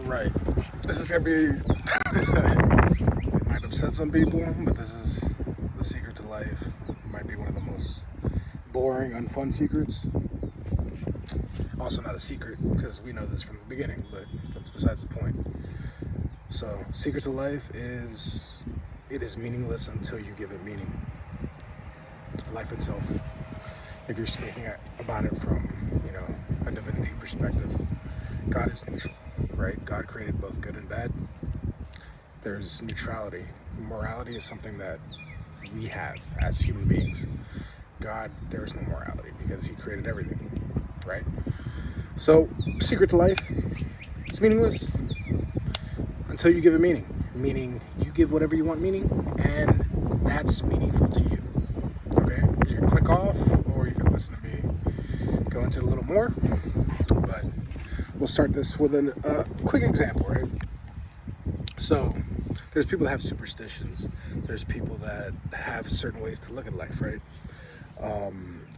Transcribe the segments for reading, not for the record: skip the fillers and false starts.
Right. This is gonna be it might upset some people, but this is the secret to life. It might be one of the most boring, unfun secrets. Also not a secret because we know this from the beginning, but that's besides the point. So, secret to life is it is meaningless until you give it meaning. Life itself. If you're speaking about it from, a divinity perspective, God is neutral, right? God created both good and bad. There's neutrality. Morality is something that we have as human beings. God, there is no morality because He created everything, right? So, secret to life, it's meaningless until you give it meaning. Meaning, you give whatever you want meaning, and that's meaningful to you. Okay? You can click off, or you can listen to me go into it a little more, but we'll start this with a quick example, right? So, there's people that have superstitions. There's people that have certain ways to look at life, right?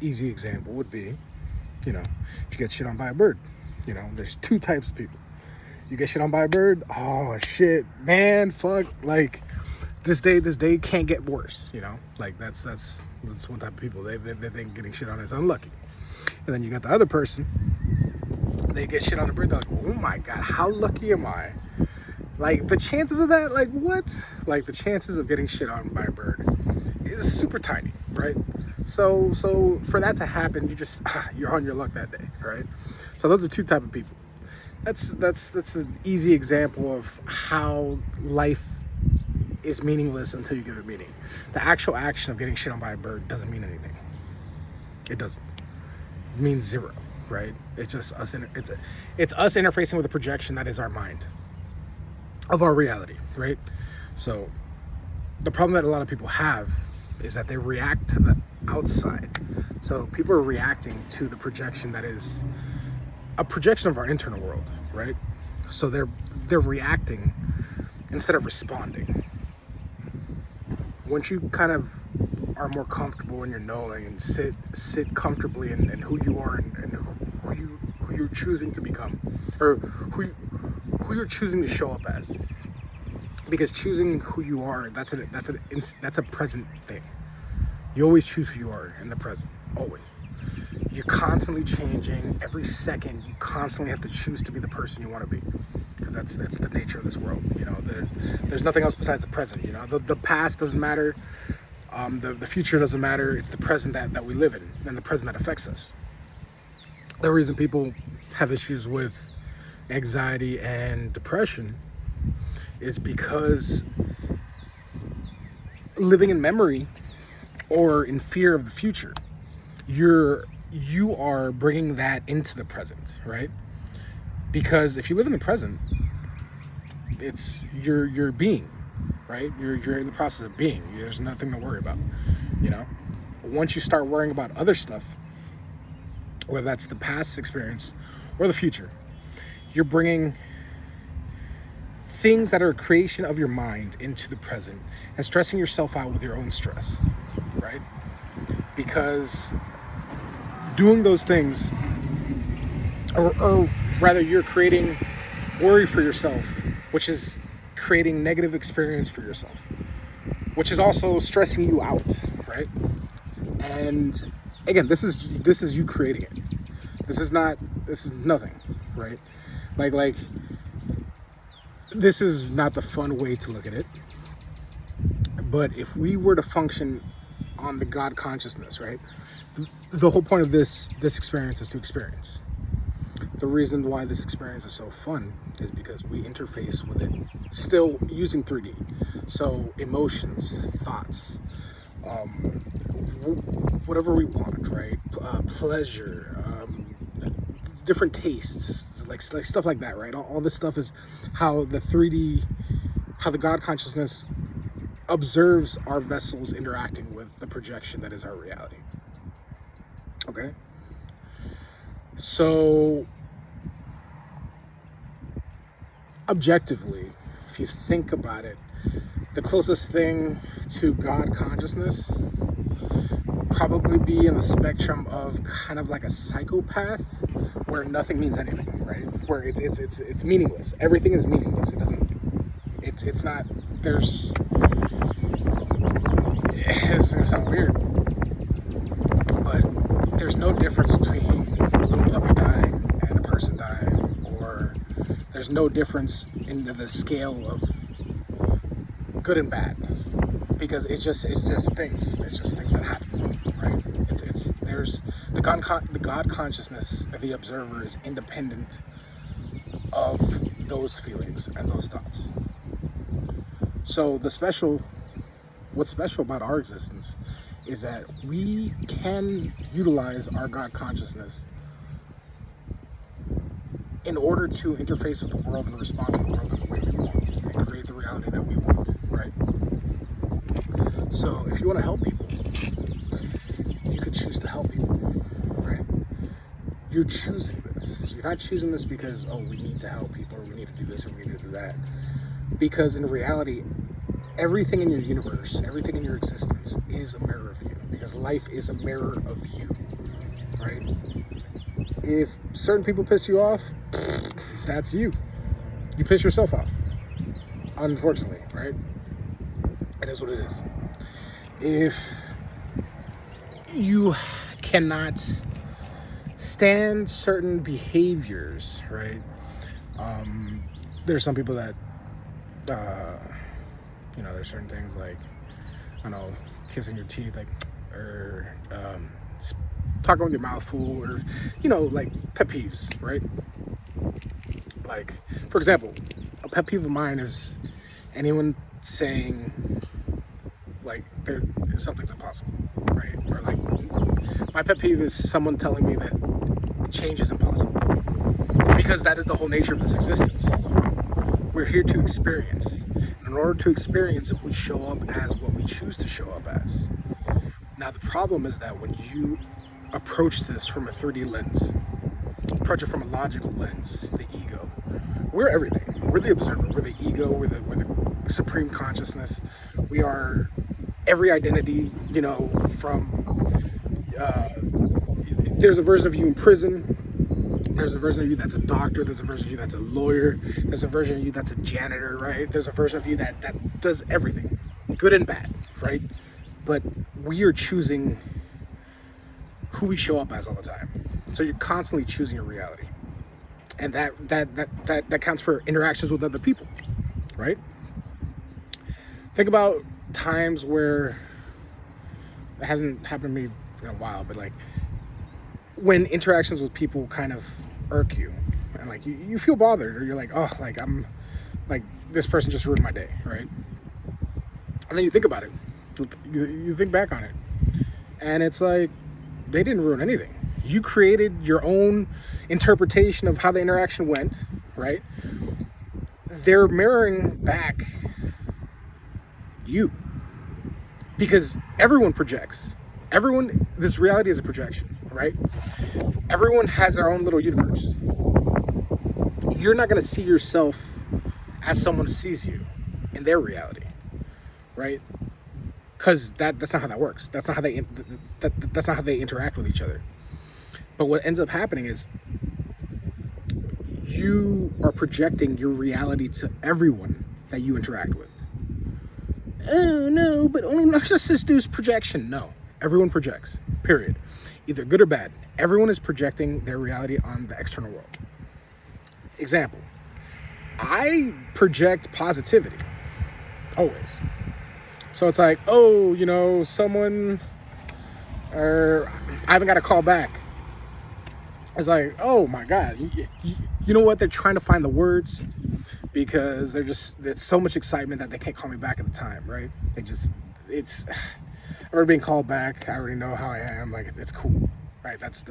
Easy example would be, if you get shit on by a bird, there's two types of people. You get shit on by a bird, oh shit, man, fuck, like this day can't get worse, like that's one type of people. They think getting shit on is unlucky. And then you got the other person, they get shit on a bird, they're like, oh my god, how lucky am I? Like the chances of that, like what? Like the chances of getting shit on by a bird is super tiny, right? So for that to happen, you're on your luck that day, right? So those are two type of people. That's an easy example of how life is meaningless until you give it meaning. The actual action of getting shit on by a bird doesn't mean anything. It doesn't. It means zero, right? It's just us. It's us interfacing with a projection that is our mind of our reality, right? So the problem that a lot of people have is that they react to the outside. So people are reacting to the projection that is a projection of our internal world, right? So they're reacting instead of responding. Once you kind of are more comfortable in your knowing and sit comfortably in who you are and who you're choosing to become, or who you're choosing to show up as, because choosing who you are, that's a present thing. You always choose who you are in the present, always. You're constantly changing. Every second, you constantly have to choose to be the person you want to be, because that's the nature of this world. There's nothing else besides the present. The past doesn't matter. The future doesn't matter. It's the present that we live in, and the present that affects us. The reason people have issues with anxiety and depression is because living in memory or in fear of the future, you are bringing that into the present, right? Because if you live in the present, it's you're being, right? You're in the process of being. There's nothing to worry about, Once you start worrying about other stuff, whether that's the past experience or the future, you're bringing things that are a creation of your mind into the present and stressing yourself out with your own stress, right? Because doing those things, or rather you're creating worry for yourself, which is creating negative experience for yourself, which is also stressing you out, right? And again, this is you creating it. This is nothing, right? Like this is not the fun way to look at it. But if we were to function on the God consciousness, right? The whole point of this experience is to experience. The reason why this experience is so fun is because we interface with it still using 3D. So emotions, thoughts, whatever we want, right? Pleasure, different tastes, like stuff like that, right? All this stuff is how the God consciousness observes our vessels interacting with the projection that is our reality. Okay? So, objectively, if you think about it, the closest thing to God consciousness would probably be in the spectrum of kind of like a psychopath where nothing means anything, right? Where it's meaningless. Everything is meaningless. It doesn't. It's not. There's. It's gonna sound weird, but there's no difference between a little puppy dying and a person dying, or there's no difference in the scale of good and bad, because it's just things. It's just things that happen, right? There's the God consciousness of the observer is independent of those feelings and those thoughts. So what's special about our existence is that we can utilize our God consciousness in order to interface with the world and respond to the world in the way we want and create the reality that we want, right? So if you want to help people, you could choose to help people, right? You're choosing this. You're not choosing this because, oh, we need to help people, or we need to do this, or we need to do that. Because in reality, everything in your universe, everything in your existence is a mirror of you. Because life is a mirror of you, right? If certain people piss you off, that's you. You piss yourself off, unfortunately, right? It is what it is. If you cannot stand certain behaviors, right? There's some people that, there's certain things like, I don't know, kissing your teeth, like, or talking with your mouth full, or, like pet peeves, right? Like, for example, a pet peeve of mine is anyone saying, like, something's impossible, right? Or like, my pet peeve is someone telling me that change is impossible, because that is the whole nature of this existence. We're here to experience. In order to experience, we show up as what we choose to show up as. Now, the problem is that when you approach this from a 3D lens, approach it from a logical lens, the ego, we're everything. We're the observer. We're the ego. We're the supreme consciousness. We are every identity. From there's a version of you in prison. There's a version of you that's a doctor. There's a version of you that's a lawyer. There's a version of you that's a janitor, right? There's a version of you that does everything, good and bad, right? But we are choosing who we show up as all the time. So you're constantly choosing your reality, and that counts for interactions with other people, right? Think about times where it hasn't happened to me in a while, but like when interactions with people kind of irk you, and like you feel bothered, or you're like, oh, like I'm like, this person just ruined my day, right? And then you think about it, you think back on it, and it's like, they didn't ruin anything. You created your own interpretation of how the interaction went, right? They're mirroring back you, because everyone projects. This reality is a projection, right? Everyone has their own little universe. You're not going to see yourself as someone sees you in their reality, right? Because that's not how that works. That's not how they interact with each other. But what ends up happening is you are projecting your reality to everyone that you interact with. Oh no, but only narcissists do projection. No, everyone projects, period. Either good or bad. Everyone is projecting their reality on the external world. Example, I project positivity, always. So it's like, oh, someone, or I haven't got a call back. It's like, oh my God, you know what? They're trying to find the words, because there's so much excitement that they can't call me back at the time, right? I've already been called back. I already know how I am. Like, it's cool, right? That's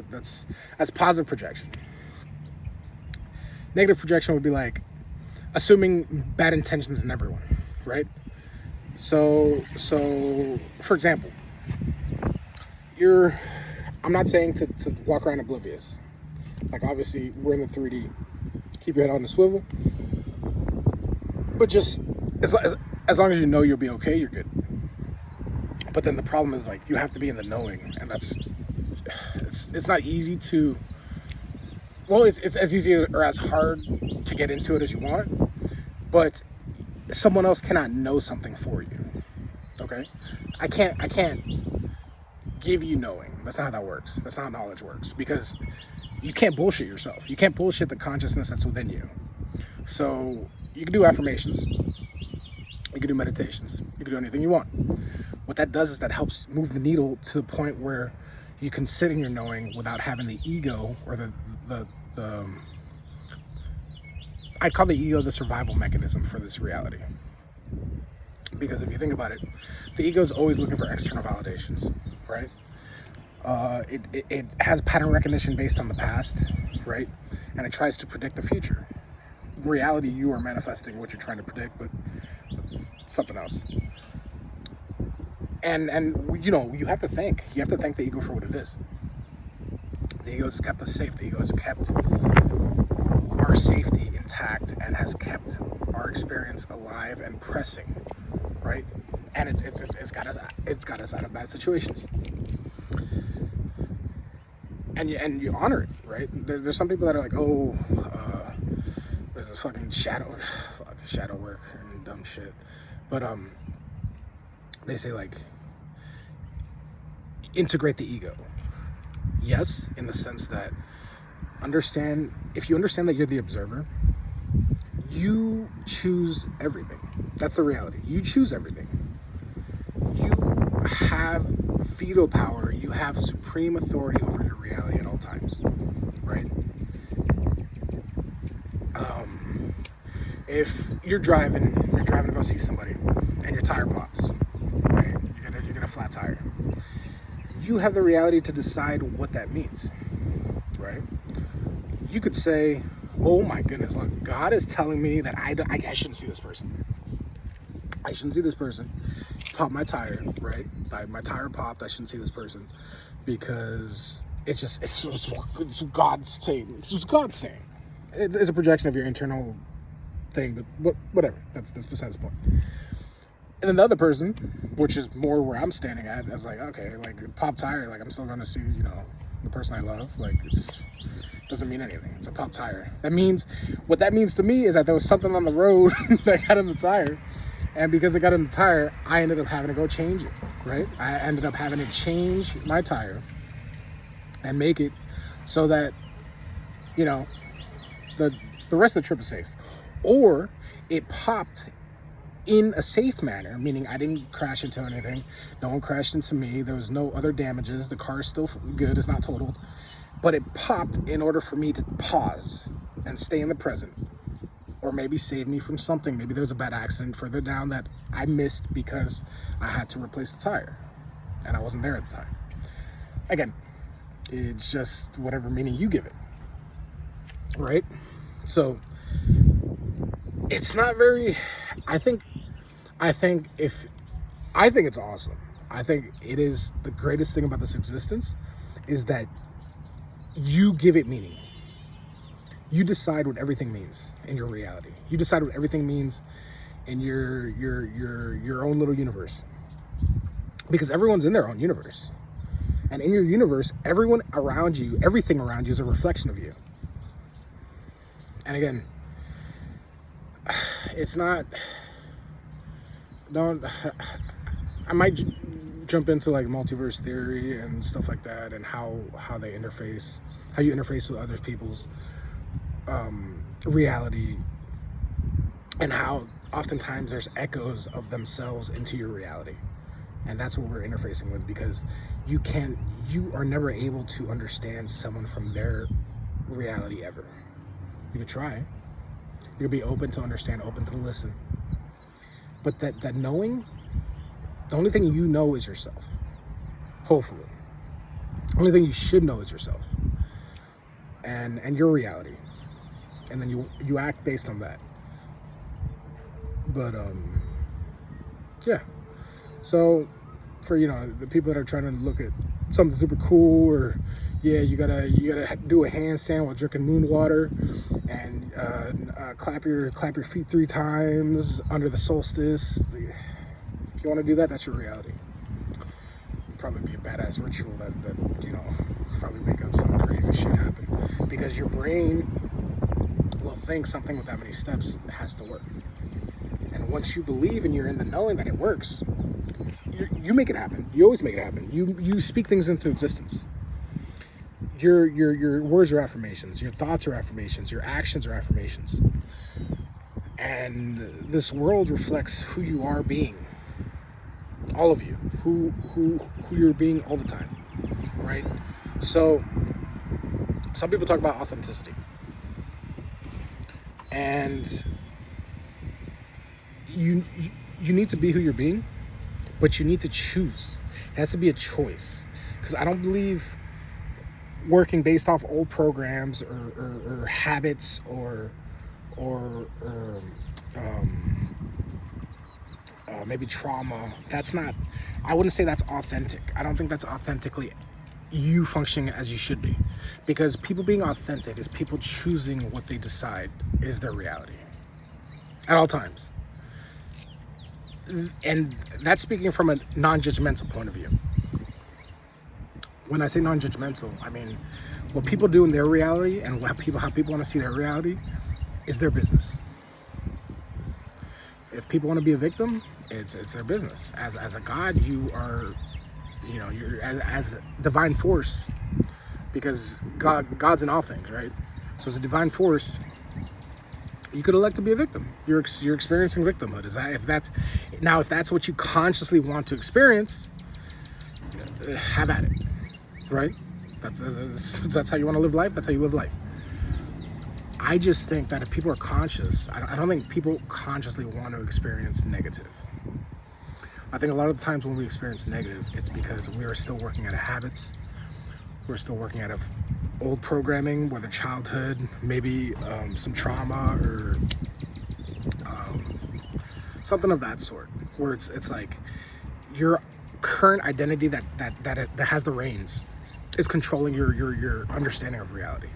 positive projection. Negative projection would be like assuming bad intentions in everyone, right? So for example, I'm not saying to walk around oblivious. Like, obviously we're in the 3D. Keep your head on the swivel. But just as long as you know you'll be okay, you're good. But then the problem is, like, you have to be in the knowing, and it's not easy to well, it's as easy or as hard to get into it as you want, but someone else cannot know something for you. Okay, I can't give you knowing. That's not how that works. That's not how knowledge works, because you can't bullshit yourself. You can't bullshit the consciousness that's within you. So you can do affirmations, you can do meditations, you can do anything you want. What that does is that helps move the needle to the point where you can sit in your knowing without having the ego or the I call the ego the survival mechanism for this reality. Because if you think about it, the ego is always looking for external validations, right? It has pattern recognition based on the past, right? And it tries to predict the future. In reality, you are manifesting what you're trying to predict, but it's something else. And you know, you have to thank the ego for what it is. The ego has kept us safe. The ego has kept our safety intact and has kept our experience alive and pressing, right? And it's got us out of bad situations. And you honor it, right? There's some people that are like, oh, there's a fucking shadow work and dumb shit, but they say like integrate the ego. Yes, in the sense that if you understand that you're the observer, you choose everything. That's the reality. You choose everything. You have veto power. You have supreme authority over your reality at all times, right? If you're driving to go see somebody, and your tire pops, right? You get a flat tire. You have the reality to decide what that means, right? You could say, oh my goodness, look, God is telling me that I shouldn't see this person. I shouldn't see this person. Pop my tire, right? My tire popped. I shouldn't see this person because it's God's saying. It's what God's saying. It's a projection of your internal thing, but whatever. That's besides the point. And then the other person, which is more where I'm standing at, is like, okay, like pop tire, like I'm still gonna see, you know, the person I love. Like doesn't mean anything. It's a pop tire. What that means to me is that there was something on the road that got in the tire. And because it got in the tire, I ended up having to go change it, right? I ended up having to change my tire and make it so that, you know, the rest of the trip is safe. Or it popped in a safe manner, meaning I didn't crash into anything. No one crashed into me. There was no other damages. The car is still good. It's not totaled. But it popped in order for me to pause and stay in the present. Or maybe save me from something. Maybe there's a bad accident further down that I missed because I had to replace the tire. And I wasn't there at the time. Again, it's just whatever meaning you give it. Right? So, it's not very... I think it's awesome. I think it is the greatest thing about this existence is that you give it meaning. You decide what everything means in your reality. You decide what everything means in your own little universe. Because everyone's in their own universe. And in your universe, everything around you is a reflection of you. And again, it's not, I might jump into like multiverse theory and stuff like that, and how you interface with other people's reality, and how oftentimes there's echoes of themselves into your reality. And that's what we're interfacing with, because you are never able to understand someone from their reality ever. You could try. You could be open to understand, open to listen. But that knowing, the only thing you know is yourself. Hopefully. The only thing you should know is yourself. And your reality. And then you act based on that. But yeah. So for, you know, the people that are trying to look at something super cool, or yeah, you gotta do a handstand while drinking moon water, and clap your feet 3 times under the solstice. If you want to do that, that's your reality. probably be a badass ritual that probably make up some crazy shit happen, because your brain will think something with that many steps has to work. And once you believe and you're in the knowing that it works, you make it happen. You always make it happen. You speak things into existence. Your words are affirmations. Your thoughts are affirmations. Your actions are affirmations. And this world reflects who you are being. All of you, who you're being all the time, right? So some people talk about authenticity, and you need to be who you're being, but you need to choose. It has to be a choice, because I don't believe working based off old programs or habits or maybe trauma. That's not, I wouldn't say that's authentic. I don't think that's authentically you functioning as you should be, because people being authentic is people choosing what they decide is their reality at all times. And that's speaking from a non-judgmental point of view. When I say non-judgmental, I mean what people do in their reality and how people want to see their reality is their business. If people want to be a victim, it's their business. As a God, you are, you're as divine force, because God's in all things, right? So as a divine force, you could elect to be a victim. You're experiencing victimhood. If that's what you consciously want to experience, have at it, right? That's how you want to live life. That's how you live life. I just think that if people are conscious, I don't think people consciously want to experience negative. I think a lot of the times when we experience negative, it's because we are still working out of habits. We're still working out of old programming, whether childhood, maybe some trauma or something of that sort, where it's like your current identity that has the reins is controlling your understanding of reality.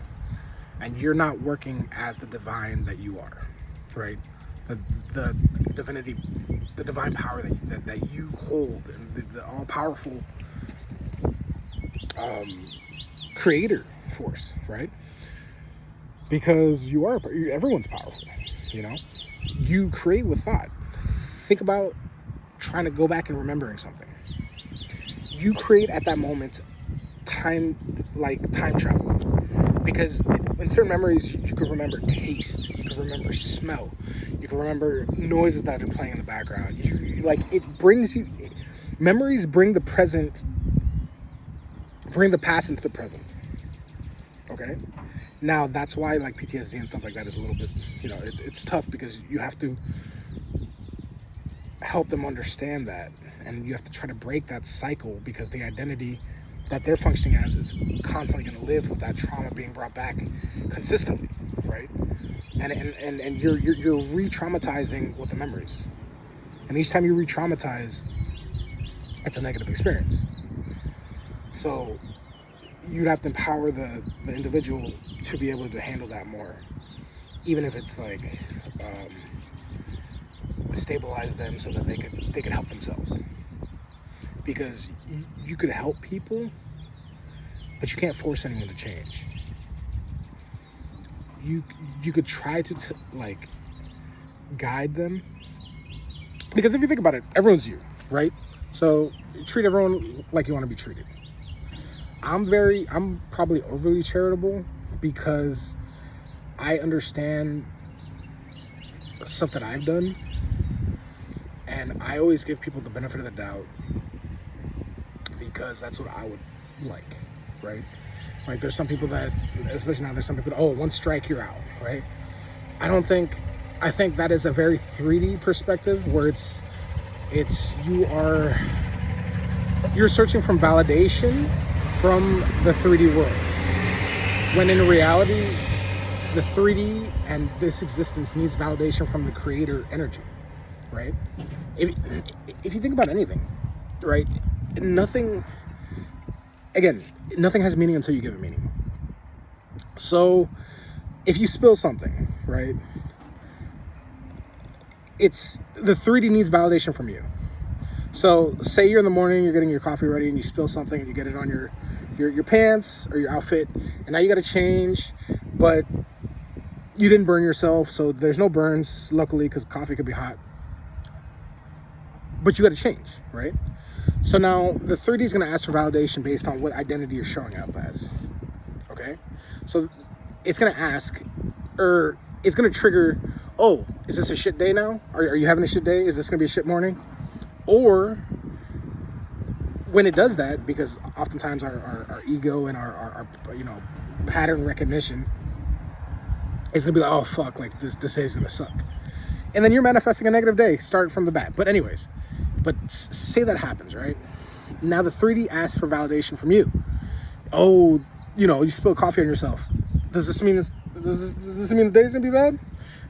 And you're not working as the divine that you are, right? The divinity, the divine power that you hold, and the all-powerful creator force, right? Because everyone's powerful, You create with thought. Think about trying to go back and remembering something. You create at that moment time travel. Because in certain memories, you can remember taste, you can remember smell, you can remember noises that are playing in the background. Memories bring the past into the present. Okay? Now, that's why PTSD and stuff like that is a little bit, it's tough, because you have to help them understand that, and you have to try to break that cycle, because the identity that they're functioning as is constantly going to live with that trauma being brought back consistently, right? And you're re-traumatizing with the memories, and each time you re-traumatize, it's a negative experience. So you'd have to empower the individual to be able to handle that more, even if it's stabilize them so that they could help themselves. Because you could help people, but you can't force anyone to change. You could try to guide them, because if you think about it, everyone's you, right? So treat everyone like you want to be treated. I'm probably overly charitable, because I understand stuff that I've done, and I always give people the benefit of the doubt, because that's what I would like, right? There's some people that, especially now, there's some people, one strike, you're out, right? I think that is a very 3D perspective, where you're searching from validation from the 3D world, when in reality, the 3D and this existence needs validation from the creator energy, right? If you think about anything, right? Nothing has meaning until you give it meaning. So if you spill something, right, it's the 3D needs validation from you. So say you're in the morning, you're getting your coffee ready, and you spill something, and you get it on your pants or your outfit, and now you got to change, but you didn't burn yourself, so there's no burns, luckily, because coffee could be hot. But you got to change, right? So now the 3D is going to ask for validation based on what identity you're showing up as. Okay? So it's going to ask, or it's going to trigger, oh, is this a shit day now? Are you having a shit day? Is this going to be a shit morning? Or when it does that, because oftentimes our ego and our pattern recognition is going to be like, oh, fuck, like this day is going to suck. And then you're manifesting a negative day, start from the bat. But anyways, say that happens, right? Now the 3D asks for validation from you. Oh, you spilled coffee on yourself. Does this mean the day's gonna be bad?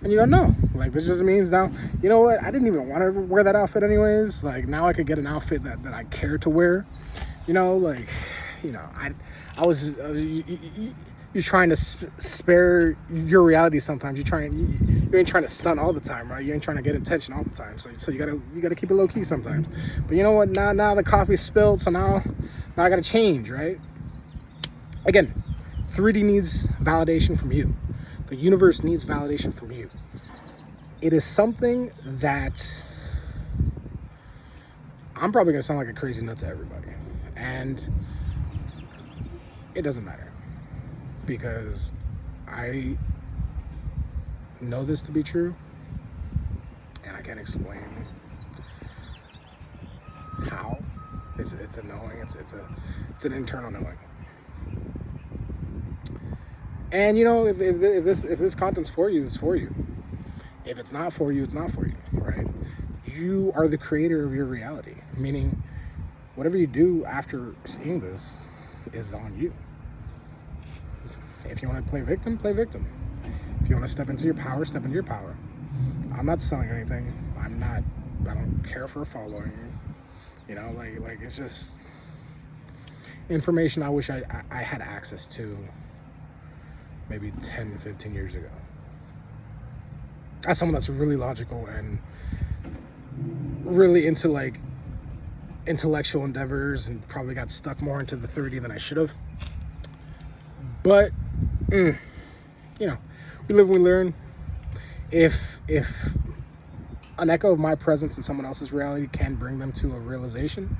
And you go, no. Like, this just means now, you know what? I didn't even want to wear that outfit anyways. Like, now I could get an outfit that I care to wear. I was. You're trying to spare your reality sometimes. You ain't trying to stunt all the time, right? You ain't trying to get attention all the time. So you gotta keep it low key sometimes. But you know what? Now the coffee's spilled, so now I gotta change, right? Again, 3D needs validation from you. The universe needs validation from you. It is something that I'm probably gonna sound like a crazy nut to everybody, and it doesn't matter. Because I know this to be true, and I can't explain how. It's a knowing. It's an internal knowing. And if this content's for you, it's for you. If it's not for you, it's not for you, right? You are the creator of your reality. Meaning, whatever you do after seeing this is on you. If you want to play victim, play victim. If you want to step into your power, step into your power. I'm not selling anything. I don't care for a following. Like it's just information I wish I had access to maybe 10, 15 years ago. As someone that's really logical and really into like intellectual endeavors and probably got stuck more into the 3D than I should have. But we live and we learn. If an echo of my presence in someone else's reality can bring them to a realization,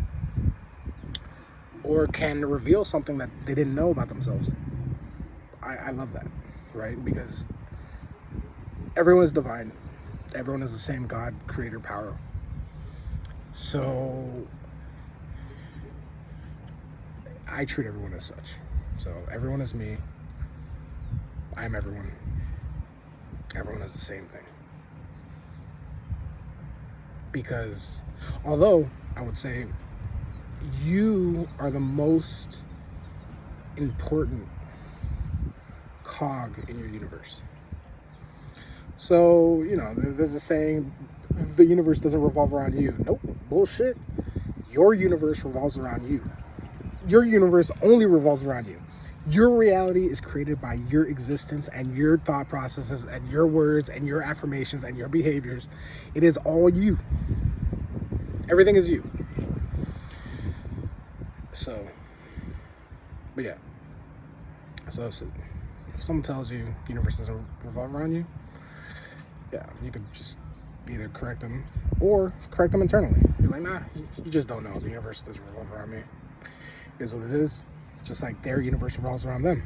or can reveal something that they didn't know about themselves, I love that, right? Because everyone is divine. Everyone is the same God, creator, power. So I treat everyone as such. So everyone is me. I am everyone. Everyone is the same thing. Because although I would say you are the most important cog in your universe. So, there's a saying, the universe doesn't revolve around you. Nope, bullshit. Your universe revolves around you. Your universe only revolves around you. Your reality is created by your existence and your thought processes and your words and your affirmations and your behaviors. It is all you. Everything is you. So, but yeah. So if someone tells you the universe doesn't revolve around you, yeah, you could just either correct them or correct them internally. You're like, nah, you just don't know. The universe doesn't revolve around me. It is what it is. Just like their universe revolves around them.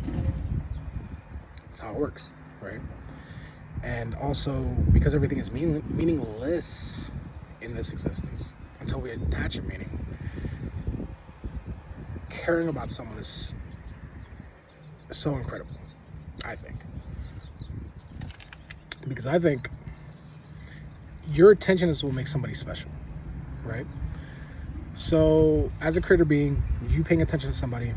That's how it works, right? And also, because everything is meaningless in this existence until we attach a meaning, caring about someone is so incredible, I think. Because I think your attention is what makes somebody special, right? So, as a creator being, you paying attention to somebody,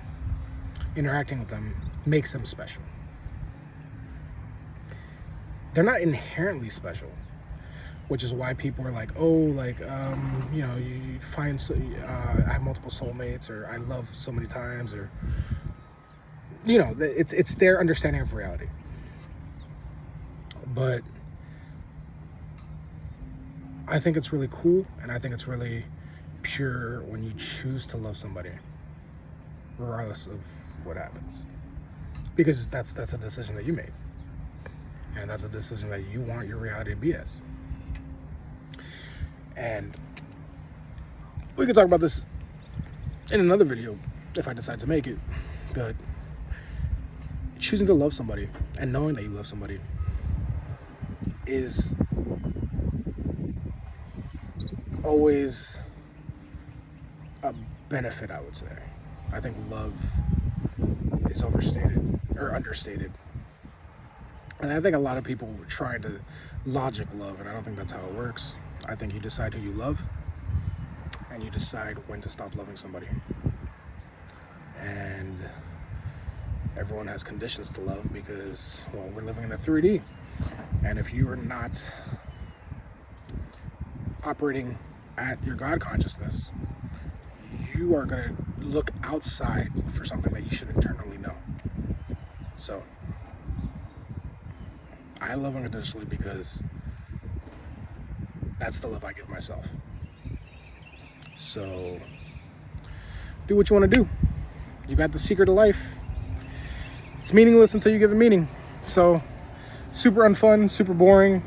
interacting with them, makes them special. They're not inherently special, which is why people are like, oh, like, you find, I have multiple soulmates, or I love so many times, or, it's their understanding of reality. But I think it's really cool, and I think it's really pure when you choose to love somebody, regardless of what happens. Because that's a decision that you made. And that's a decision that you want your reality to be as. And we could talk about this in another video if I decide to make it. But choosing to love somebody and knowing that you love somebody is always a benefit, I would say. I think love is overstated or understated. And I think a lot of people were trying to logic love, and I don't think that's how it works. I think you decide who you love, and you decide when to stop loving somebody. And everyone has conditions to love because, well, we're living in a 3D. And if you are not operating at your God consciousness, you are going to look outside for something that you should internally know. So I love unconditionally because that's the love I give myself. So do what you want to do. You got the secret of life. It's meaningless until you give it meaning. So super unfun, super boring.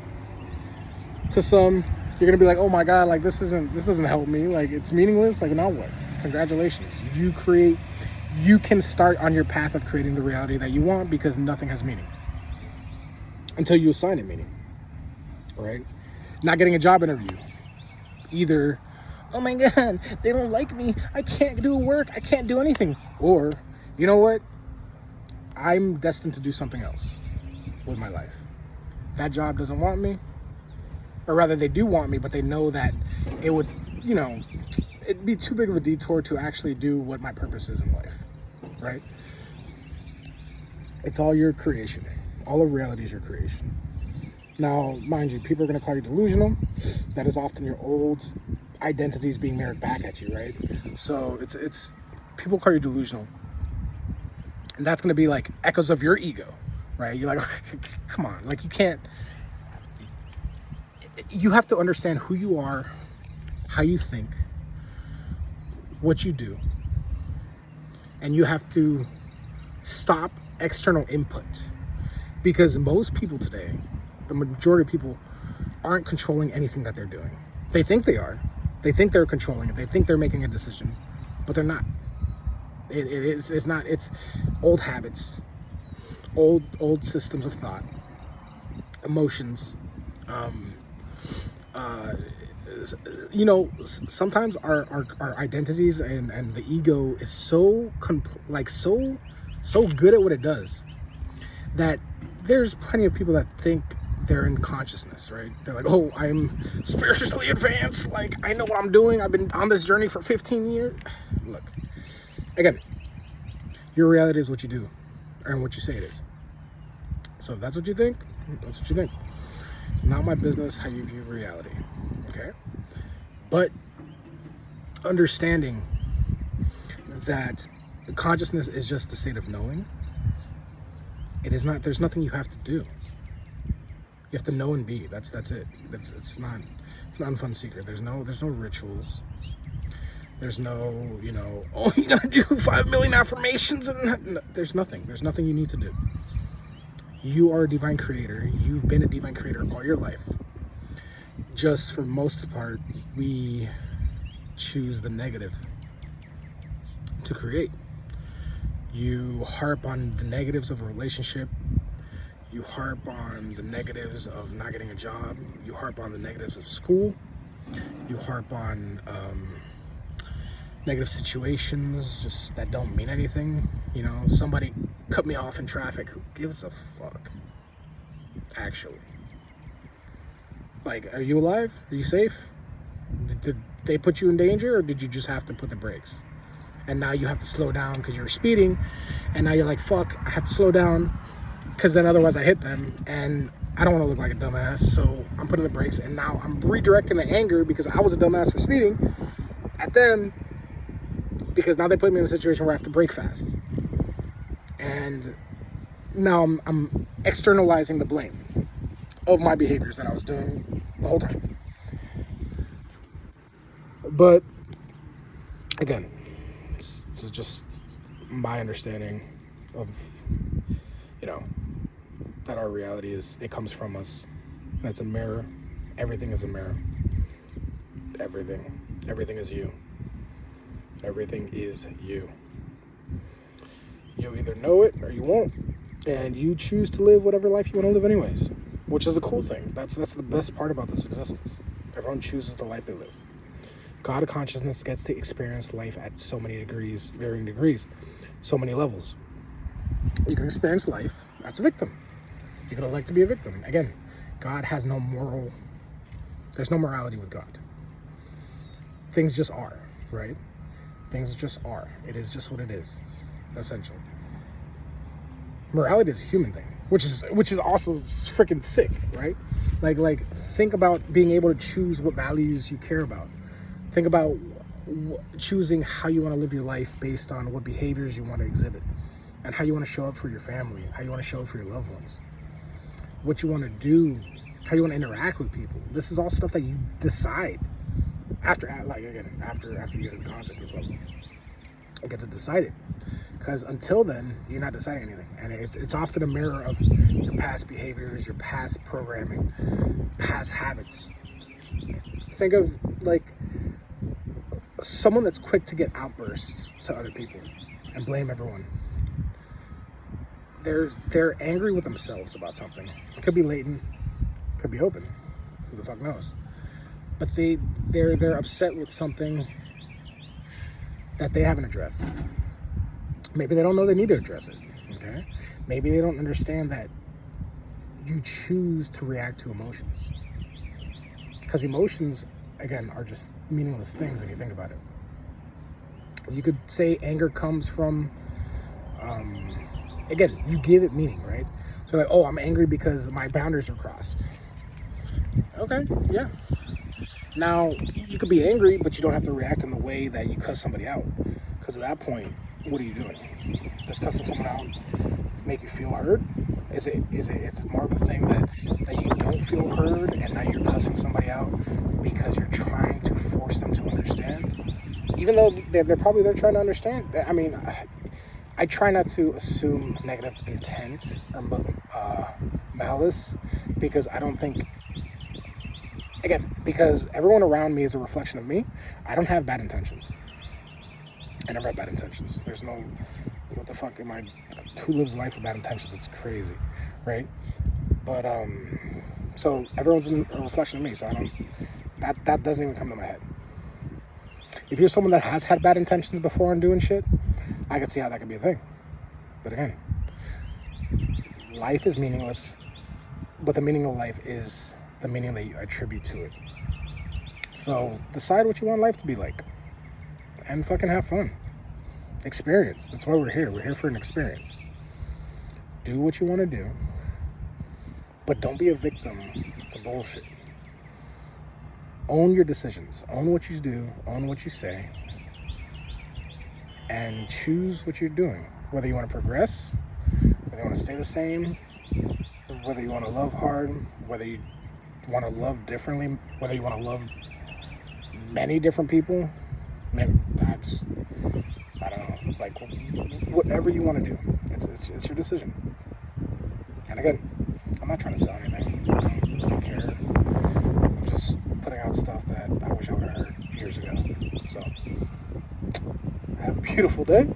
To some, you're gonna be like, oh my God, like this doesn't help me. Like it's meaningless. Like now what? Congratulations. You can start on your path of creating the reality that you want because nothing has meaning until you assign it meaning, right? Not getting a job interview. Either, oh my God, they don't like me. I can't do work. I can't do anything. Or, you know what? I'm destined to do something else with my life. That job doesn't want me. Or rather, they do want me, but they know that it would, it'd be too big of a detour to actually do what my purpose is in life, right? It's all your creation. All of reality is your creation. Now, mind you, people are going to call you delusional. That is often your old identities being mirrored back at you, right? So it's people call you delusional. And that's going to be like echoes of your ego, right? You're like, come on, like you have to understand who you are, how you think, what you do. And you have to stop external input. Because most people today, the majority of people, aren't controlling anything that they're doing. They think they are. They think they're controlling it. They think they're making a decision, but they're not. It's not. It's old habits, old systems of thought, emotions. Sometimes our identities and the ego is so good at what it does that there's plenty of people that think they're in consciousness, right? They're like, oh, I'm spiritually advanced. Like, I know what I'm doing. I've been on this journey for 15 years. Look, again, your reality is what you do and what you say it is. So if that's what you think, that's what you think. It's not my business how you view reality, okay? But understanding that the consciousness is just the state of knowing. It is not. There's nothing you have to do. You have to know and be. That's it. It's not. It's an unfun secret. There's no rituals. There's no, oh, you gotta do 5 million affirmations and no, there's nothing. There's nothing you need to do. You are a divine creator. You've been a divine creator all your life. Just for most part, we choose the negative to create. You harp on the negatives of a relationship. You harp on the negatives of not getting a job. You harp on the negatives of school. You harp on negative situations just that don't mean anything. Somebody cut me off in traffic. Who gives a fuck? Actually. Like, are you alive? Are you safe? Did they put you in danger, or did you just have to put the brakes? And now you have to slow down because you're speeding, and now you're like, fuck, I have to slow down because then otherwise I hit them, and I don't want to look like a dumbass, so I'm putting the brakes, and now I'm redirecting the anger because I was a dumbass for speeding at them, because now they put me in a situation where I have to brake fast. And now I'm externalizing the blame of my behaviors that I was doing the whole time. But again, it's just my understanding of, that our reality it comes from us, and it's a mirror. Everything is a mirror. Everything is you. Everything is you. You'll either know it or you won't, and you choose to live whatever life you want to live anyways, which is a cool thing. That's the best part about this existence. Everyone chooses the life they live. God consciousness gets to experience life at so many degrees, varying degrees, so many levels. You can experience life as a victim. You could elect to be a victim. Again, God has no moral, there's no morality with God. Things just are, right? Things just are. It is just what it is, essentially. Morality is a human thing, which is also freaking sick, right? Like think about being able to choose what values you care about. Think about choosing how you want to live your life based on what behaviors you want to exhibit, and how you want to show up for your family, how you want to show up for your loved ones, what you want to do, how you want to interact with people. This is all stuff that you decide after you get to the consciousness level. You get to decide it, because until then you're not deciding anything, and it's often a mirror of your past behaviors, your past programming, past habits. Think of like someone that's quick to get outbursts to other people and blame everyone. They're angry with themselves about something. It could be latent, could be open. Who the fuck knows? But they're upset with something that they haven't addressed. Maybe they don't know they need to address it. Okay? Maybe they don't understand that you choose to react to emotions. Because emotions, again, are just meaningless things if you think about it. You could say anger comes from, again, you give it meaning, right? So like, oh, I'm angry because my boundaries are crossed. Okay, yeah. Now, you could be angry, but you don't have to react in the way that you cuss somebody out. Because at that point, what are you doing? Does cussing someone out make you feel heard? Is it more of a thing that you don't feel heard, and now you're cussing somebody out because you're trying to force them to understand? Even though they're probably trying to understand. I mean, I try not to assume negative intent or malice, because I don't think, again, because everyone around me is a reflection of me. I don't have bad intentions. I never have bad intentions. There's no, what the fuck am I, who lives life with bad intentions? It's crazy, right? But, so everyone's a reflection of me, so that doesn't even come to my head. If you're someone that has had bad intentions before and doing shit, I could see how that could be a thing. But again, life is meaningless, but the meaning of life is the meaning that you attribute to it. So decide what you want life to be like, and fucking have fun. Experience. That's why we're here. We're here for an experience. Do what you want to do, but don't be a victim to bullshit. Own your decisions. Own what you do. Own what you say. And choose what you're doing. Whether you want to progress, whether you want to stay the same, whether you want to love hard, whether you want to love differently, whether you want to love many different people. Man, I don't know. Like, whatever you want to do, it's your decision. And again, I'm not trying to sell anything. I don't really care. I'm just putting out stuff that I wish I would have heard years ago. So, have a beautiful day.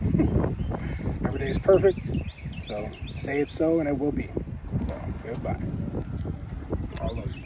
Every day is perfect. So, say it's so, and it will be. So, goodbye. All love.